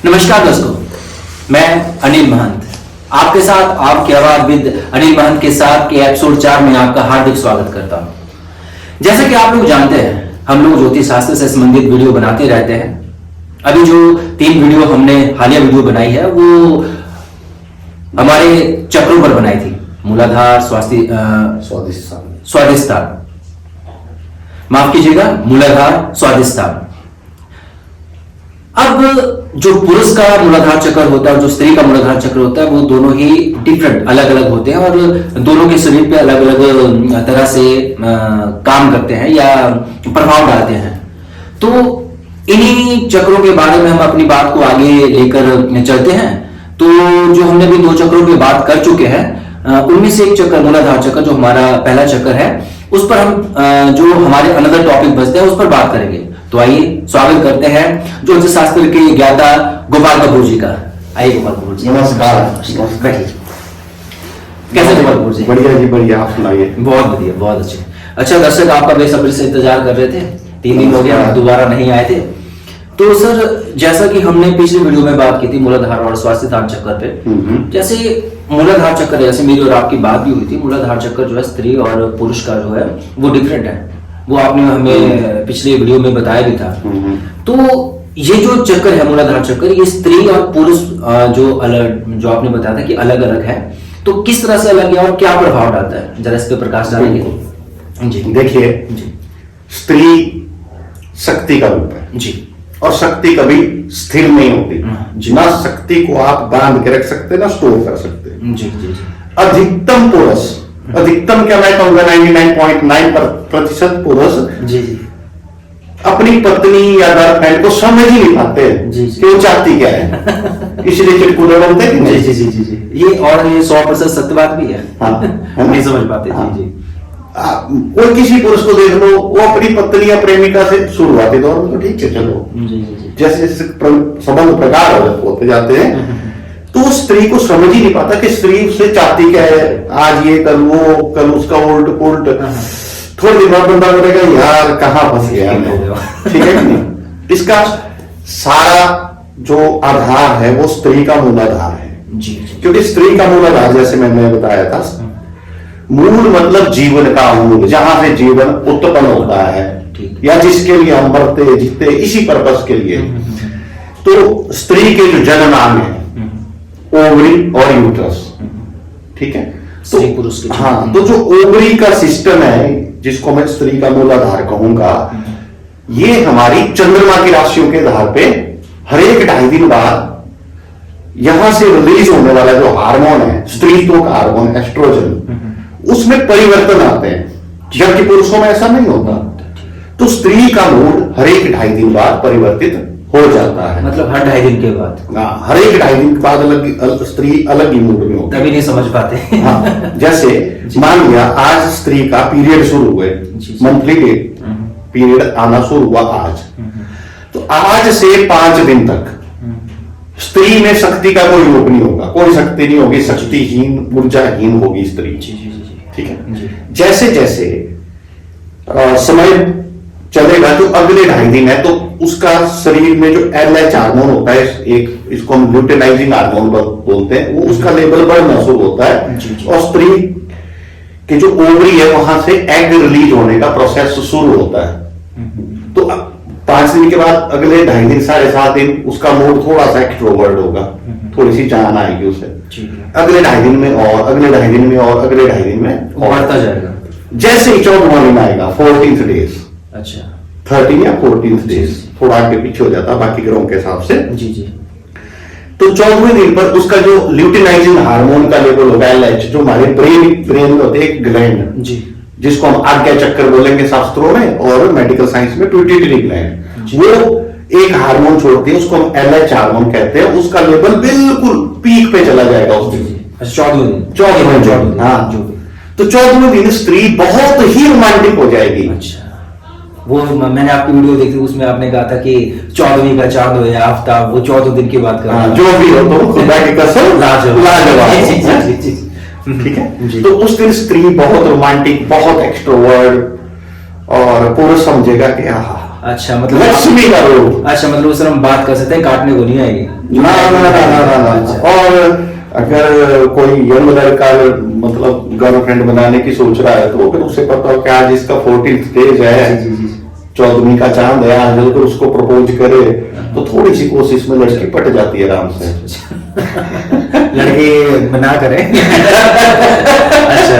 नमस्कार दोस्तों, मैं अनिल महंत आपके साथ आपकी आवाज विद अनिल महंत के साथ के एपिसोड 4 में आपका हार्दिक स्वागत करता हूं। जैसा कि आप लोग जानते हैं, हम लोग ज्योतिष शास्त्र से संबंधित वीडियो बनाते रहते हैं। अभी जो 3 वीडियो हमने हालिया वीडियो बनाई है वो हमारे चक्रों पर बनाई थी। मूलाधार, स्वादिष्ठान, माफ कीजिएगा, मूलाधार, स्वादिष्ठान। अब जो पुरुष का मूलाधार चक्र होता है और जो स्त्री का मूलाधार चक्र होता है वो दोनों ही डिफरेंट, अलग अलग होते हैं और दोनों के शरीर पे अलग अलग तरह से काम करते हैं या प्रभाव डालते हैं। तो इन्हीं चक्रों के बारे में हम अपनी बात को आगे लेकर चलते हैं। तो जो हमने भी 2 चक्रों की बात कर चुके हैं, उनमें से एक चक्र मूलाधार चक्र जो हमारा पहला चक्र है, उस पर हम जो हमारे अनदर टॉपिक बचते हैं उस पर बात करेंगे। तो आइए स्वागत करते हैं ज्योतिष शास्त्र के ज्ञाता गोपाल कपूर जी का। आइए गोपाल कपूर जी। नमस्कार। बैठिए। कैसे गोपाल कपूर जी? बढ़िया जी, बढ़िया। आप सुनाइए। बहुत बढ़िया, बहुत अच्छे। अच्छा, दर्शक आपका बेसब्री से इंतजार कर रहे थे, 3 दिन हो गया, दोबारा नहीं आए थे। तो सर, जैसा कि हमने पिछली वीडियो में बात की थी मूलाधार और स्वादिष्ठान चक्र पे, जैसे मूलाधार चक्र, जैसे मेरी और आपकी बात भी हुई थी, मूलाधार चक्र जो है स्त्री और पुरुष का जो है वो डिफरेंट है। वो आपने हमें पिछले वीडियो में बताया भी था। तो ये जो चक्र है मूलाधार चक्र, ये स्त्री और पुरुष जो आपने बताया था कि अलग अलग है, तो किस तरह से अलग है और क्या प्रभाव डालता है, जरा इस पे प्रकाश डालेंगे जी। देखिए जी, स्त्री शक्ति का रूप है जी, और शक्ति कभी स्थिर नहीं होती जी। ना शक्ति को आप बांध के रख सकते ना स्टोर कर सकते। जी जी जी। अधिकतम पुरुष, अधिकतम क्या मैं कहूंगा 99.9% पुरुष जी जी अपनी पत्नी या गर्लफ्रेंड को समझ ही नहीं पाते जी, जी। कि वो चाहती क्या है, इसलिए चिड़कुड़े बनते हैं कि जी नहीं? जी जी जी जी। ये और ये 100% सत्य बात भी है। हाँ, है ना? नहीं समझ पाते। हाँ। जी जी कोई किसी पुरुष को देख लो, वो अपनी पत्नी या प्रेमिका से शुरुआती दौर में तो ठीक है, चलो जी जी जी। जैसे जैसे संबंध प्रगाढ़ होते जाते हैं तो स्त्री को समझ ही नहीं पाता कि स्त्री उससे चाहती क्या है। आज ये कल वो, कल उसका उल्ट पुल्ट। थोड़ी देर बाद बंदा बोलेगा यार कहाँ फंस गया मैं। ठीक है कि नहीं? इसका सारा जो आधार है वो स्त्री का मूलाधार है जी जी। क्योंकि स्त्री का मूलाधार जैसे मैंने बताया था, मूल मतलब जीवन का मूल, जहां से जीवन उत्पन्न होता है या जिसके लिए हम मरते जीते, इसी पर्पस के लिए। तो स्त्री के जो जन्म है ओवरी और यूट्रस, ठीक है? तो पुरुष के हाँ, तो जो ओवरी का सिस्टम है जिसको मैं स्त्री का मूलाधार कहूंगा, ये हमारी चंद्रमा की राशियों के आधार पे हर एक 2.5 दिन बाद यहां से रिलीज होने वाला जो हार्मोन है, स्त्रीत्व का हार्मोन एस्ट्रोजन, उसमें परिवर्तन आते हैं, जबकि पुरुषों में ऐसा नहीं होता। तो स्त्री का मूड हर एक 2.5 दिन बाद परिवर्तित हो जाता है। मतलब हर 2.5 दिन के बाद? हर एक 2.5 दिन के बाद अलग स्त्री अलग ही मूड में होती है। तभी नहीं समझ पाते। हाँ, जैसे मान लिया आज स्त्री का पीरियड शुरू हुए, मंथली पीरियड आना शुरू हुआ आज, तो आज से 5 दिन तक स्त्री में शक्ति का कोई योग नहीं होगा, कोई शक्ति नहीं होगी, शक्तिहीन ऊर्जाहीन होगी स्त्री। ठीक है? जैसे जैसे समय चलेगा, जो अगले 2.5 दिन है, तो उसका शरीर में जो LH हार्मोन होता है, एक इसको हम ल्यूटेनाइजिंग हार्मोन बोलते हैं, वो उसका लेवल बढ़ना शुरू होता है और स्त्री के जो ओवरी है वहां से एग रिलीज होने का प्रोसेस शुरू होता है। तो 5 दिन के बाद अगले 2.5 दिन 7.5 दिन उसका मूड थोड़ा सा एक्सट्रोवर्ट होगा, थोड़ी सी जान आएगी उसे। अगले 2.5 दिन में और अगले 2.5 दिन में और अगले 2.5 दिन में बढ़ता जाएगा। जैसे ही 14वां दिन आएगा, 14th डेज, अच्छा 13 या 14th डेज, थोड़ा आगे पीछे हो जाता बाकी ग्रहों के हिसाब से। जी जी। तो 14वें दिन पर उसका जो ल्यूटेनाइजिंग हार्मोन का लेवल होगा LH, जो हमारे ब्रेन में होते हैं एक ग्लैंड जी, जिसको हम आज्ञा चक्र बोलेंगे शास्त्रों में और मेडिकल साइंस में पिट्यूटरी ग्लैंड, वो एक हार्मोन छोड़ती है, उसको हम LH हार्मोन कहते हैं। उसका लेवल बिल्कुल पीक पे चला जाएगा उस दिन, 14वें दिन। हाँ, तो 14वें दिन स्त्री बहुत ही रोमांटिक हो जाएगी। अच्छा, वो मैंने आपकी वीडियो देखी, उसमें आपने कहा था कि 14वीं का चांद हो या आफ्ताब, वो 14 दिन की बात कर रहा है। जो भी हो, तो खुदा की कसम लाजवाब। ठीक है? तो उस दिन स्त्री बहुत रोमांटिक, बहुत एक्सट्रोवर्ट, और पुरुष समझेगा कि अच्छा मतलब लक्ष्मी का रूप। अच्छा मतलब उस हम बात कर सकते हैं, काटने को नहीं आएगी। ना ना ना ना ना ना। और अगर कोई यंग लड़का मतलब गर्लफ्रेंड बनाने की सोच रहा है तो फिर उसे पता हो कि आज इसका 14th स्टेज है, 14वीं का चांद है, आज अगर उसको प्रपोज करे तो थोड़ी सी कोशिश में लड़की पट जाती है आराम से। लड़के मना करें। अच्छा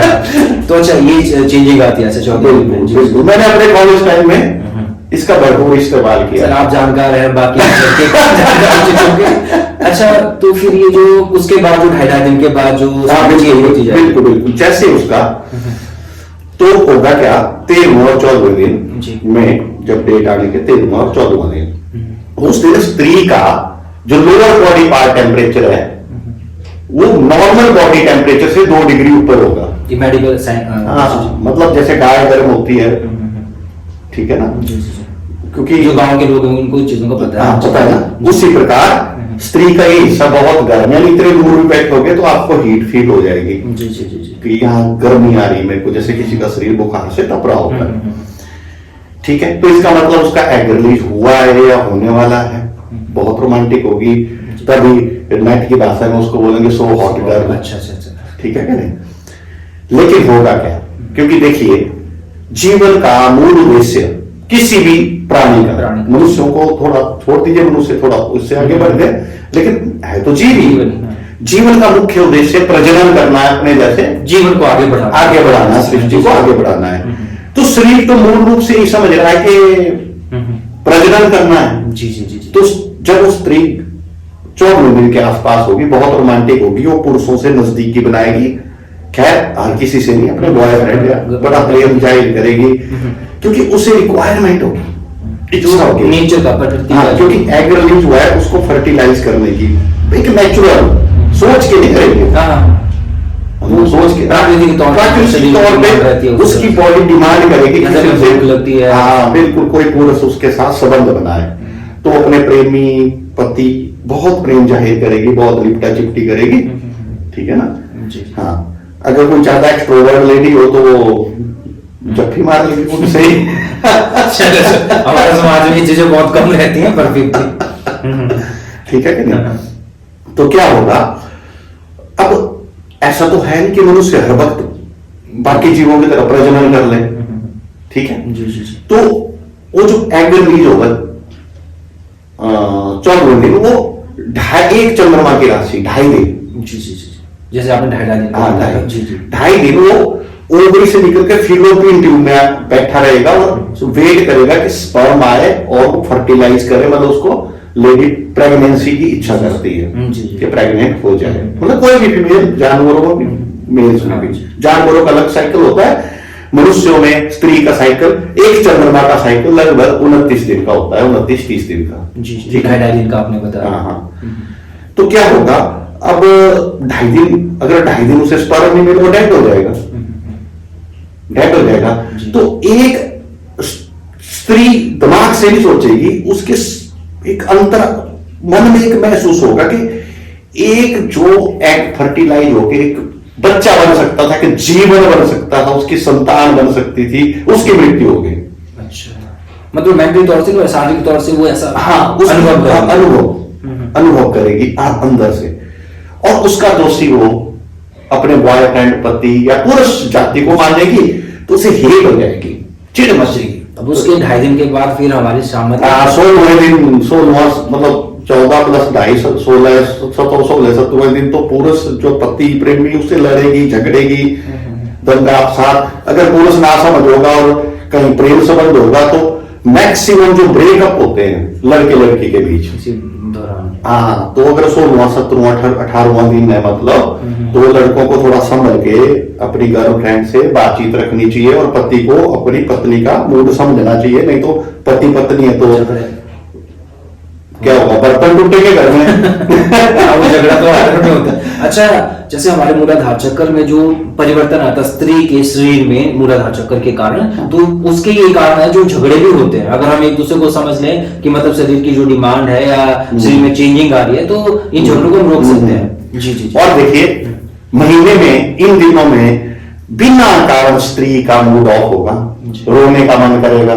तो अच्छा ये चेंजिंग आती है। अच्छा 14 में बिल्कुल, मैंने अपने कॉलेज टाइम में इसका भरपूर इस्तेमाल किया। सर आप जानकार हैं, बाकी लड़के जानकार होंगे। अच्छा तो फिर ये जो उसके बाद जो 2.5 दिन के बाद जो चेंज होती जाए, बिल्कुल बिल्कुल जैसे उसका तो होगा क्या, 13वां और 14वें दिन में जब डेट आने के 13वां और 14वां दिन उस दिन स्त्री का जो लोअर बॉडी पार्ट टेम्परेचर है वो नॉर्मल बॉडी टेम्परेचर से 2 डिग्री ऊपर होगा। ये मेडिकल मतलब जैसे गाय गर्म होती है, ठीक है ना, क्योंकि जो गांव के लोग हैं उनको चीजों का पता है। पता है ना, उसी प्रकार स्त्री का ये हिस्सा बहुत गर्म है, इतने दूर भी बैठोगे तो आपको हीट फील हो जाएगी जी जी जी जी कि यहाँ गर्मी आ रही है मेरे को, जैसे किसी का शरीर बुखार से टप रहा होता है। ठीक है, तो इसका मतलब उसका एग रिलीज हुआ है या होने वाला है, बहुत रोमांटिक होगी, तभी नेट की भाषा में उसको बोलेंगे सो हॉट गर्ल। अच्छा अच्छा अच्छा, ठीक है क्या नहीं, लेकिन होगा क्या, क्योंकि देखिए जीवन का मूल उद्देश्य किसी भी प्राणी का, मनुष्यों को थोड़ा छोड़ दीजिए, मनुष्य थोड़ा उससे आगे बढ़ गए, लेकिन है तो जीव। जीवन का मुख्य उद्देश्य प्रजनन करना है, अपने जैसे जीवन को आगे बढ़ाना, सृष्टि को आगे बढ़ाना है। तो शरीर तो मूल रूप से ये समझ रहा है कि प्रजनन करना है। जी जी जी। तो जब वो स्त्री 14 दिन के आसपास होगी, बहुत रोमांटिक होगी, वो पुरुषों से नजदीकी बनाएगी, खैर हर किसी से नहीं, अपने बॉयफ्रेंड या बड़ा प्रेम जाहिर करेगी, क्योंकि उसे रिक्वायरमेंट होगी, इच्छा होगी नेचर का, प्रकृति का, क्योंकि एग रिलीज हुआ है उसको फर्टिलाइज करने की, एक नेचुरल सोच के नहीं करेंगे, वो सोच के प्राकृतिक तौर पे उसकी बॉडी डिमांड करेगी, भूख लगती है, हाँ बिल्कुल, कोई पुरुष उसके साथ संबंध बनाए, तो अपने प्रेमी पति बहुत प्रेम जाहिर करेगी, बहुत लिपटा चिपटी करेगी, ठीक है ना। हाँ, अगर कोई ज्यादा एक्सट्रोवर्ट लेडी हो तो वो जफ्फी मार लेगी उनसे ही। हमारे समाज में ये चीजें बहुत कम रहती हैं, पर फिर ठीक है कि नहीं। तो क्या होगा, अब ऐसा तो है नहीं कि मनुष्य हर वक्त बाकी जीवों की तरह प्रजनन कर ले, ठीक है। जी जी जी। तो वो जो एग रिलीज होगा 14 दिन, वो 1 चंद्रमा की राशि 2.5 दिन, जी जी जी, जैसे आपने 2.5 दिन, हाँ 2.5 दिन वो ओवरी से निकल के फिलोपियन ट्यूब में बैठा रहेगा और वेट करेगा कि स्पर्म आए और वो फर्टिलाइज करे, मतलब उसको लेडी प्रेगनेंसी की इच्छा करती है कि प्रेग्नेंट हो जाए, मतलब कोई भी फीमेल, जानवरों में मेल्स में भी, जानवरों का अलग साइकिल होता है, मनुष्यों में स्त्री का साइकिल, 1 चंद्रमा का साइकिल लगभग 29 दिन का होता है, 29-30 दिन का। जी, 2.5 दिन का आपने बताया। हाँ, तो क्या होगा, अब 2.5 दिन, अगर 2.5 दिन उसे स्पर्म नहीं मिले वो डेड हो जाएगा, डेड हो जाएगा। तो एक स्त्री दिमाग से नहीं सोचेगी, उसके एक अंतर मन में एक महसूस होगा कि एक जो एग फर्टिलाइज होकर एक बच्चा बन सकता था, कि जीवन बन सकता था, उसकी संतान बन सकती थी, उसकी मृत्यु हो गई। अच्छा, मतलब मेंटली तौर से, शारीरिक तौर से वो ऐसा, हाँ, अनुभव करेगी अंदर से, और उसका दोषी वो अपने बॉयफ्रेंड, पति या पुरुष जाति को मानेगी, तो उसे हेट हो जाएगी, चिढ़ मचेगी। अब उसके 2.5 दिन के बाद फिर हमारी शाम 16 दिन, 16 मतलब 14 प्लस 2.5 16 17 दिन तो पुरुष जो पति प्रेमी उससे लड़ेगी, झगड़ेगी, दंगा साथ। अगर पुरुष ना समझ होगा और कहीं प्रेम संबंध होगा तो मैक्सिमम जो ब्रेकअप होते हैं लड़के लड़की के बीच दौरान, हाँ, तो अगर 16वां 17वां 18वां दिन है, मतलब तो लड़कों को थोड़ा संभल के अपनी गर्लफ्रेंड से बातचीत रखनी चाहिए और पति को अपनी पत्नी का मूड समझना चाहिए, नहीं तो पति पत्नी है तो क्या होगा, बर्तन टूटेंगे घर में। वो झगड़ा तो हर घर में होता है। अच्छा, जैसे हमारे मूलाधार चक्र में जो परिवर्तन आता है स्त्री के शरीर में मूलाधार चक्र के कारण, तो उसके ये कारण है जो झगड़े भी होते हैं। अगर हम एक दूसरे को समझ लें कि मतलब शरीर की जो डिमांड है या शरीर में चेंजिंग आ रही है, तो इन झगड़ों को हम रोक सकते हैं। जी जी। और देखिए महीने में इन दिनों में बिना कारण स्त्री का मूड ऑफ होगा, रोने का मन करेगा,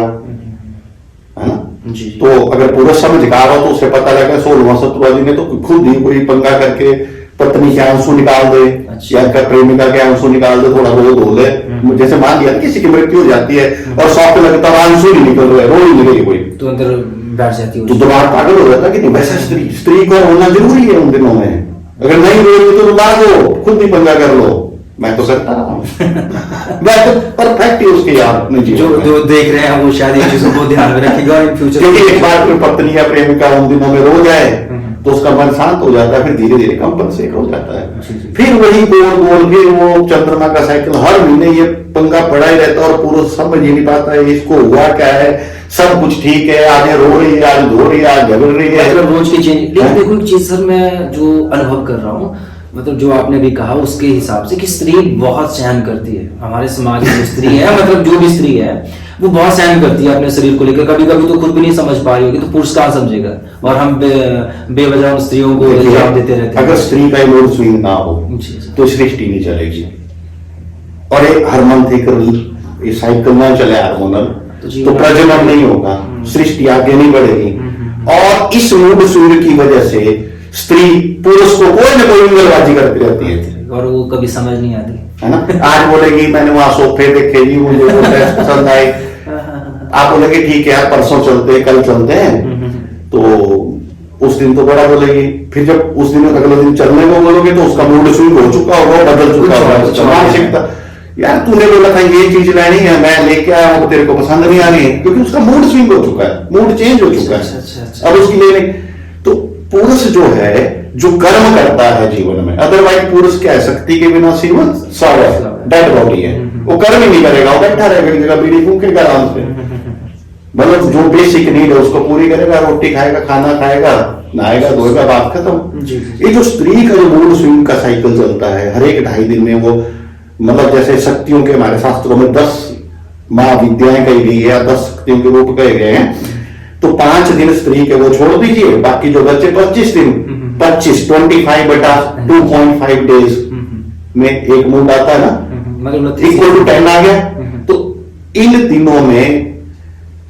है ना, जी। तो अगर पूरा समझदार हो तो उसे पता लगा 16वां 17वां दिन है तो खुद ही कोई पंगा करके पत्नी के आंसू निकाल दे, अच्छा। या प्रेमिका के आंसू निकाल दे, थोड़ा रो धो ले। जैसे मान लिया किसी की मृत्यु हो जाती है और शौक लगता है आंसू नहीं निकल रहे, रो नहीं रही कोई, तो अंदर बैठ जाती है तो दिमाग पागल हो जाता कि नहीं। वैसे स्त्री को होना जरूरी है उन दिनों में, अगर नहीं रो रही तो रुला दो, खुद भी पंगा कर लो। मैं तो करता रहा हूं मैं तो परफेक्ट ही उसके यार जो देख रहे हैं वो शायद इन चीजों को ध्यान में रखेगा इन फ्यूचर। क्योंकि एक बार फिर पत्नी या प्रेमिका उन दिनों में रो जाए तो उसका मन शांत हो जाता है, फिर धीरे धीरे कंपनसेट हो जाता है। फिर वही गोल गोल फिर वो चंद्रमा का साइकिल, हर महीने ये पंगा पड़ा ही रहता है और पूरा समझ ही नहीं पाता है इसको हुआ क्या है। सब कुछ ठीक है, आज रो रही है, आज धो रही है, आज झगड़ रही है, मतलब रोज की चेंज। लेकिन देखो एक चीज सर मैं जो अनुभव कर रहा हूँ, मतलब जो आपने भी कहा उसके हिसाब से कि स्त्री बहुत सहन करती है। हमारे समाज में जो स्त्री है, मतलब जो भी स्त्री है वो बहुत सहन करती है अपने शरीर को लेकर। कभी कभी तो खुद भी नहीं समझ पा रही होगी तो पुरुष कहाँ समझेगा, और हम बेवजह उन स्त्रियों को जवाब देते रहते हैं। अगर स्त्री का मूड स्विंग ना हो तो सृष्टि नहीं चलेगी, और एक हार्मोन ये साइकिल ना चले हार्मोनल तो प्रजनन नहीं होगा, सृष्टि आगे नहीं बढ़ेगी। और इस मूड स्विंग की वजह से स्त्री पुरुष को कोई ना कोई उंगलबाजी करती रहती है और वो कभी समझ नहीं आती है ना। आज बोलेगी मैंने वहां सोफे देखे जी, मुझे वो ड्रेस पसंद आई, आप बोलेंगे ठीक है यार परसों चलते हैं, कल चलते हैं, तो उस दिन तो बड़ा बोलेगी। फिर जब उस दिन अगले दिन चलने को बोलोगे तो उसका मूड स्विंग हो चुका होगा, बदल चुका होगा मानसिकता। यार तूने बोला था ये चीज लेनी है, मैं लेके आया हूं, तेरे को पसंद नहीं आ रही है, क्योंकि उसका मूड स्विंग हो चुका है, मूड चेंज हो चुका है। अब उसकी लेने तो पुरुष जो है जो कर्म करता है जीवन में, अदरवाइज पुरुष क्या है, शक्ति के बिना जीवन सौ है, डेड बॉडी है, वो कर्म ही नहीं करेगा, वो बैठा रहेगा एक जगह, बीड़ी फूकेगा आराम से। मतलब जो बेसिक नीड है उसको पूरी करेगा, रोटी खाएगा, खाना खाएगा, नहाएगा, धोएगा, बात खत्म। ये जो स्त्री का जो मूड स्विंग का साइकिल चलता है हर एक 2.5 दिन में, वो मतलब जैसे शक्तियों के हमारे शास्त्रों में 10 महाविद्याएं कही गई है, 10 शक्तियों के रूप कहे गए हैं, तो 5 दिन स्त्री के वो छोड़ दीजिए, बाकी जो बच्चे 25 दिन 25/2.5 डेज में एक मूड आता है ना, मतलब इक्वल टू 10 आ गया। तो इन दिनों में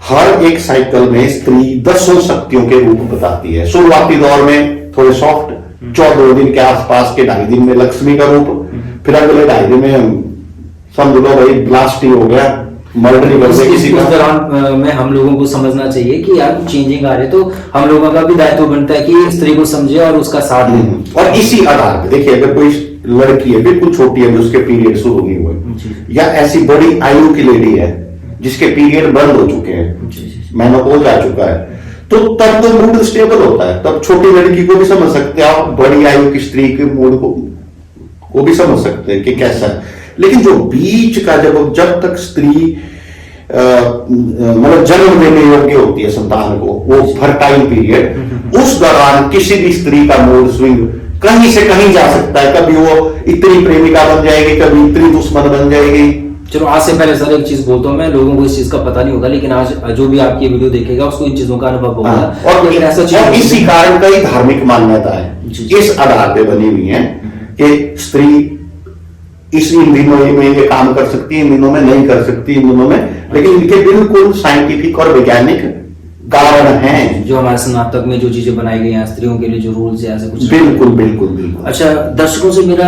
हर एक साइकिल में स्त्री 10 शक्तियों के रूप बताती है। शुरुआती दौर में थोड़े सॉफ्ट, 14 दिन के आसपास के 2.5 दिन में लक्ष्मी का रूप, फिर अगले 2.5 दिन में समझ लो भाई ब्लास्ट ही हो गया, मर्डर ही कर दिया किसी का। उस दौरान में हम लोगों को समझना चाहिए कि यार चेंजिंग आ रही है, तो हम लोगों का भी दायित्व बनता है कि स्त्री को समझे और उसका साथ दें। और इसी आधार पर देखिए, अगर कोई लड़की है बिल्कुल छोटी है, उसके पीरियड शुरू नहीं हुए, या ऐसी बड़ी आयु की लेडी है जिसके पीरियड बंद हो चुके हैं, मेनोपॉज आ चुका है, तो तब तो मूड स्टेबल होता है। तब छोटी लड़की को भी समझ सकते हैं आप, बड़ी आयु की स्त्री के मूड को भी समझ सकते हैं कि कैसा है। लेकिन जो बीच का जब तक स्त्री मतलब जन्म देने योग्य होती है संतान को, वो फर्टाइल पीरियड, उस दौरान किसी भी स्त्री का मूड स्विंग कहीं से कहीं जा सकता है। कभी वो इतनी प्रेमिका बन जाएगी, कभी इतनी दुश्मन बन जाएगी। चलो आज से पहले सर एक चीज बोलता हूँ मैं, लोगों को इस चीज का पता नहीं होगा, लेकिन आज जो भी आपकी वीडियो देखेगा उसको इन चीजों का अनुभव होगा। और इसी कारण कई धार्मिक मान्यता है इस आधार पे बनी हुई है कि स्त्री इन दिनों में ये काम कर सकती है, इन दिनों में नहीं कर सकती, इन दिनों में, लेकिन इनके बिल्कुल साइंटिफिक और वैज्ञानिक कारण हैं। जो हमारे स्नातक में जो चीजें बनाई गई हैं स्त्रियों के लिए, जो रूल्स है ऐसे कुछ। बिल्कुल बिल्कुल बिल्कुल। अच्छा, दर्शकों से मेरा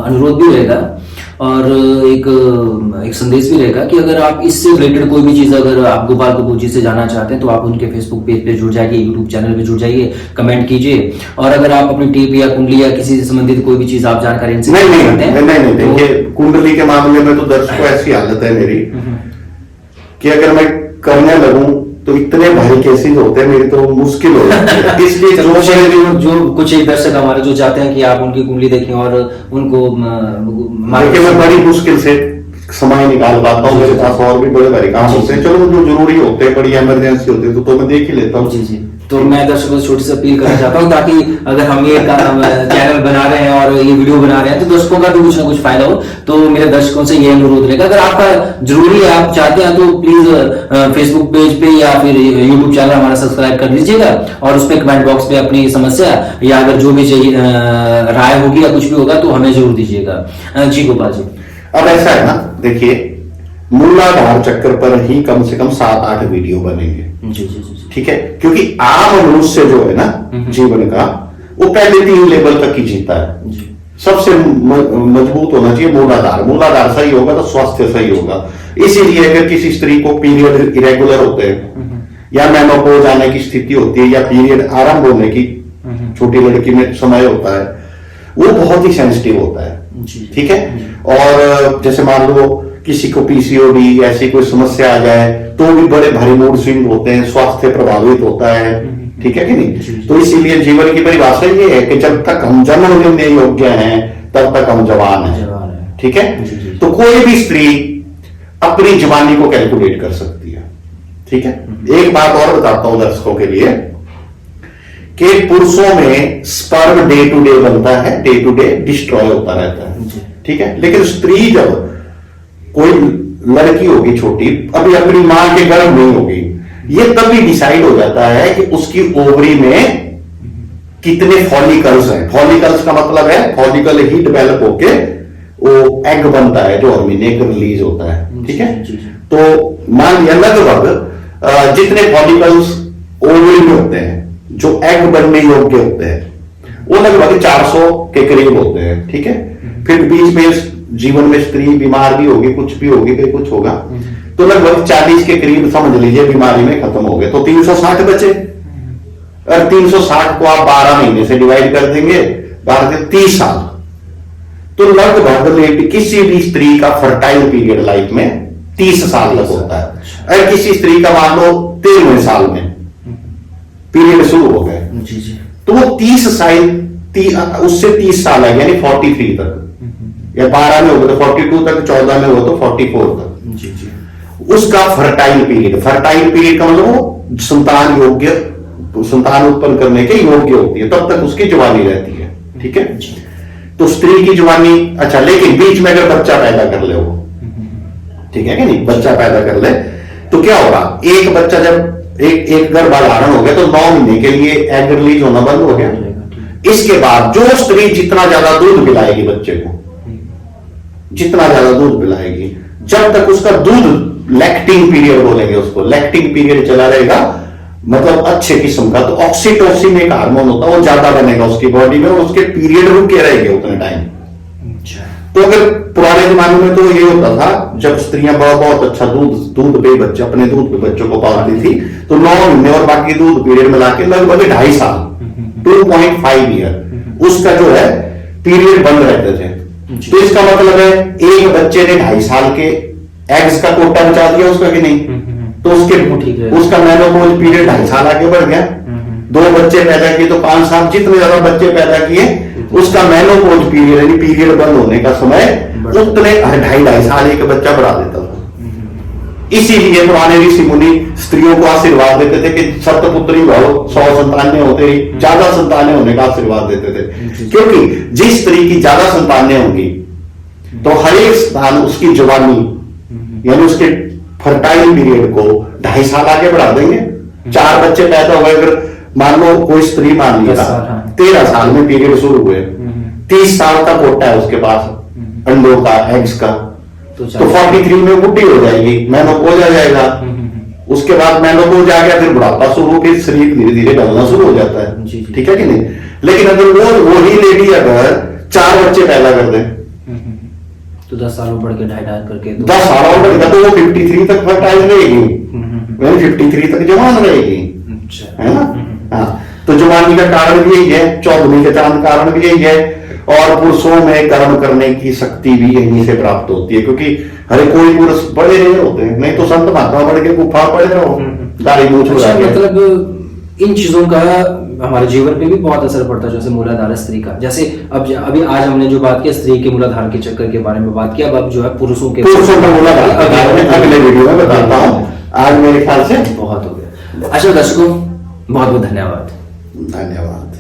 अनुरोध भी रहेगा और एक संदेश भी रहेगा कि अगर आप इससे रिलेटेड कोई भी चीज अगर आप गोपाल कपूर जी से जानना चाहते हैं तो आप उनके फेसबुक पेज पे जुड़ जाइए, यूट्यूब चैनल पे जुड़ जाइए, कमेंट कीजिए। और अगर आप अपनी टिप या कुंडली या किसी से संबंधित कोई भी चीज आप जानकारी इनसे नहीं देखिए, कुंडली के मामले में तो दर्शकों ऐसी हालत है मेरी कि अगर मैं करने लगूं तो इतने भारी केसेस होते हैं मेरी, तो मुश्किल हो जाती है। इसलिए जो कुछ एक दर्शक हमारे जो चाहते हैं कि आप उनकी कुंडली देखें और उनको मैं बड़ी मुश्किल से समय निकाल पाता हूँ, मेरे पास और भी बड़े भारी काम होते हैं। चलो जो जरूरी होते हैं, बड़ी इमरजेंसी होती है तो मैं देख ही लेता हूँ। जी। तो मैं दर्शकों से छोटी सी अपील करना चाहता हूँ, ताकि अगर हम ये चैनल बना रहे हैं और ये वीडियो बना रहे हैं तो दर्शकों का भी कुछ ना कुछ फायदा हो। तो मेरे दर्शकों से ये अनुरोध रहेगा, अगर आपका जरूरी है, आप चाहते हैं, तो प्लीज फेसबुक पेज पे या फिर यूट्यूब चैनल हमारा सब्सक्राइब कर लीजिएगा और उस पर कमेंट बॉक्स पे अपनी समस्या या अगर जो भी चाहिए राय होगी या कुछ भी होगा तो हमें जरूर दीजिएगा। जी गोपाल जी, अब ऐसा है ना, देखिए मूलाधार चक्र पर ही कम से कम 7-8 वीडियो बनेंगे। जी। ठीक है, क्योंकि आम मनुष्य जो है ना जीवन का, वो पहले 3 लेवल तक ही जीता है। जी। सबसे मजबूत होना चाहिए मूलाधार। मूलाधार सही होगा तो स्वास्थ्य सही होगा। इसीलिए अगर किसी स्त्री को पीरियड इरेगुलर होते हैं या मेनोपॉज आने की स्थिति होती है या पीरियड आरंभ होने की छोटी लड़की में समय होता है, वो बहुत ही सेंसिटिव होता है। ठीक है, और जैसे मान लो किसी को पीसीओडी ऐसी कोई समस्या आ जाए तो भी बड़े भारी मूड स्विंग होते हैं, स्वास्थ्य प्रभावित होता है। ठीक है कि नहीं? तो इसीलिए जीवन की परिभाषा ये है कि जब तक हम जन्म लेने योग्य हैं तब तक हम जवान हैं। ठीक है, तो कोई भी स्त्री अपनी जवानी को कैलकुलेट कर सकती है। ठीक है, एक बात और बताता हूं दर्शकों के लिए कि पुरुषों में स्पर्म डे टू डे बनता है, डे टू डे डिस्ट्रॉय होता रहता है। ठीक है, लेकिन स्त्री जब कोई लड़की होगी छोटी, अभी अपनी मां के गर्भ में होगी, ये तभी डिसाइड हो जाता है कि उसकी ओवरी में कितने फॉलिकल्स हैं। फॉलिकल्स का मतलब है फॉलिकल ही डेवलप होके वो एग बनता है जो हर महीने रिलीज होता है। ठीक है, तो मान लिया लगभग जितने फॉलिकल्स ओवरी में होते हैं जो एग बनने योग्य होते हैं वो लगभग 400 के करीब होते हैं। ठीक है, फिर बीच में जीवन में स्त्री बीमार भी होगी, कुछ भी होगी, कहीं कुछ होगा, तो लगभग 40 के करीब समझ लीजिए बीमारी में खत्म हो गए, तो 360 बचे। और 360 को आप 12 महीने से डिवाइड कर देंगे, 12 के 30 साल, तो लगभग किसी भी स्त्री का फर्टाइल पीरियड लाइफ में 30 साल तक होता है। अगर किसी स्त्री का मान लो 13वें साल में पीरियड शुरू हो गए तो वो 30 साल उससे 30 साल है, यानी 43 तक, या 12 में होगा तो 42 तक, 14 में होगा तो 44 तक उसका फर्टाइल पीरियड। फर्टाइल पीरियड का मतलब वो संतान योग्य, संतान उत्पन्न करने के योग्य होती है, तब तक उसकी जवानी रहती है। ठीक है, तो स्त्री की जवानी, अच्छा, लेकिन बीच में अगर बच्चा पैदा कर ले वो, ठीक है कि नहीं, बच्चा पैदा कर ले तो क्या होगा, एक बच्चा जब एक गर्भाधारण हो गया तो 9 महीने के लिए एग रिलीज होना बंद हो गया। इसके बाद जो स्त्री जितना ज्यादा दूध पिलाएगी बच्चे को, जितना ज्यादा दूध पिलाएगी, जब तक उसका दूध लैक्टिंग पीरियड बोलेंगे उसको, लैक्टिंग पीरियड चला रहेगा, मतलब अच्छे किस्म का, तो ऑक्सीटोसिन एक हार्मोन होता है वो ज्यादा बनेगा उसकी बॉडी में और उसके पीरियड रुके रहेंगे उतने टाइम। तो अगर पुराने जमाने में तो ये होता था जब स्त्रियां बहुत अच्छा दूध पे बच्चे, अपने दूध पे बच्चों को पालती थी, तो 9 महीने और बाकी दूध पीरियड मिला के लगभग 2.5 साल 2.5 ईयर उसका जो है पीरियड बंद रहते थे। तो इसका मतलब है एक बच्चे ने 2.5 साल के एग्स का कोटा बचा दिया उसका कि नहीं, तो उसका मेनोपॉज पीरियड 2.5 साल आगे बढ़ गया। 2 बच्चे पैदा किए तो 5 साल, जितने ज्यादा बच्चे पैदा किए उसका मेनोपॉज पीरियड यानी पीरियड बंद होने का समय उतने 2.5 साल एक बच्चा बढ़ा देता था। इसीलिए पुराने ऋषि मुनि स्त्रियों को आशीर्वाद देते थे कि सप्तपुत्री भव, 100 संतानें होते ही, ज्यादा संतानें होने का आशीर्वाद देते थे, क्योंकि जिस स्त्री की ज्यादा संतानें होंगी तो हर एक स्थान उसकी जवानी यानी उसके फर्टाइल पीरियड को 2.5 साल आगे बढ़ा देंगे। 4 बच्चे पैदा हो गए, अगर मान लो कोई स्त्री मान लिया 13 साल में पीरियड शुरू हुए, 30 साल का कोटा है उसके पास अंडों का, एग्स का, तो 43 में बुढ़ी हो जाएगी, मेनोपॉज आ जाएगा। उसके बाद मेनोपॉज आ गया, फिर बुढ़ापा शुरू, फिर शरीर धीरे धीरे ढलना शुरू हो जाता है। ठीक है कि नहीं? लेकिन अगर वही लेडी अगर 4 बच्चे पैदा कर दे तो 10 सालों बढ़ के 2.5 करके 10 सालों बढ़ गया तो वो 53 तक फर्टाइल रहेगी, 53 तक जवान रहेगी, है ना? हाँ, तो जवानी का कारण भी यही है, 14वीं का चांद कारण भी यही है, और पुरुषों में कर्म करने की शक्ति भी यहीं से प्राप्त होती है, क्योंकि हर कोई पुरुष बड़े नहीं होते हैं, नहीं तो संत महात्मा बढ़ के गुफा पड़े रहो, दाढ़ी मूंछ उड़ा के। मतलब इन चीजों का हमारे जीवन पे भी बहुत असर पड़ता है, जैसे मूलाधार स्त्री का, जैसे अभी आज हमने जो बात किया स्त्री के मूलाधार के चक्कर के बारे में बात किया, अब जो है पुरुषों का मूलाधार अगले वीडियो में बताता हूँ। आज मेरे ख्याल से बहुत हो गया। अच्छा दर्शकों, बहुत बहुत धन्यवाद। धन्यवाद।